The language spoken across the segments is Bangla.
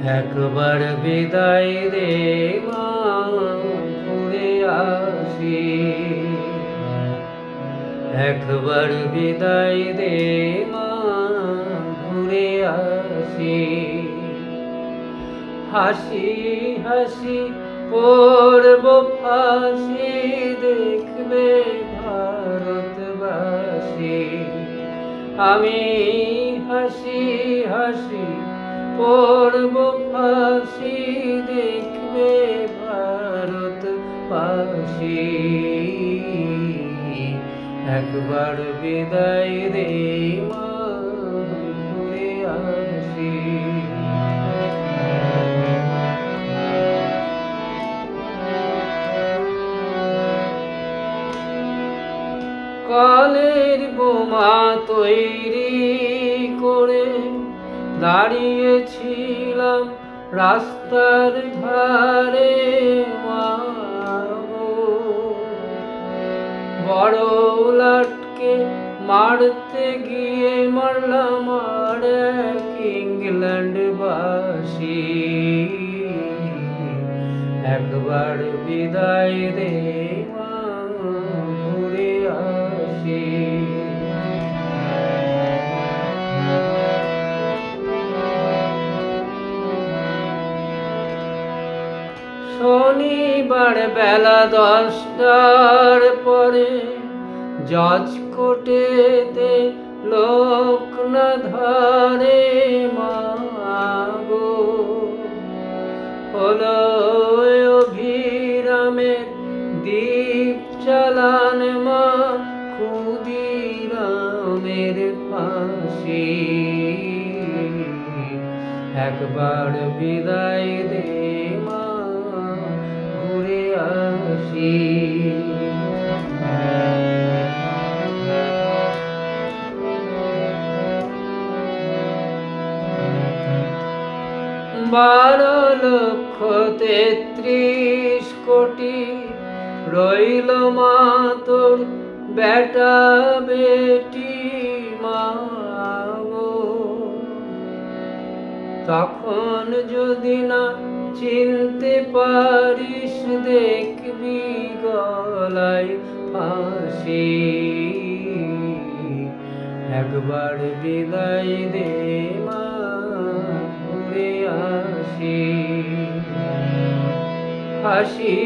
একবার বিদায় দে মা, ঘুরে আসি। একবার বিদায় দে মা, ঘুরে আসি। হাসি হাসি পড়ব ফাঁসি, দেখবে ভারতবাসী। আমি হাসি হাসি পড়ব ফাঁসি, দেখবে ভারতবাসী। একবার বিদায় দে মা, ঘুরে আসি। কালের বোমা তৈরি করে দাঁড়িয়েছিলাম রাস্তার ধারে মা গো। বড় লাটকে মারতে গিয়ে মারলাম আর এক ইংল্যান্ডবাসী। একবার বিদায় দে মা, ঘুরে আসি। শনিবার বেলা 10টার পরে জজ কোর্টেতে লোক না ধরে মা গো। হলো অভিরামের দ্বীপ চালান মা, ক্ষুদিরামের ফাঁসি। একবার বিদায় দে মা, ঘুরে আসি। বারো লক্ষ 33 কোটি রইল মা তোর বেটা বেটি মা গো। তখন যদি না চিনতে পারিস, দেখবি গলায় ফাঁসি। একবার বিদায় দে মা, ঘুরে আসি। হাসি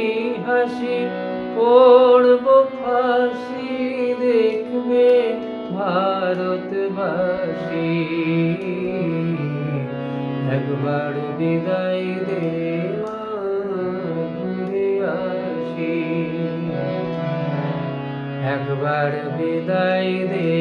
হাসি পড়ব ফাঁসি, দেখবে ভারতবাসী। একবার বিদায় দে মা, ঘুরে আসি। একবার বিদায় দে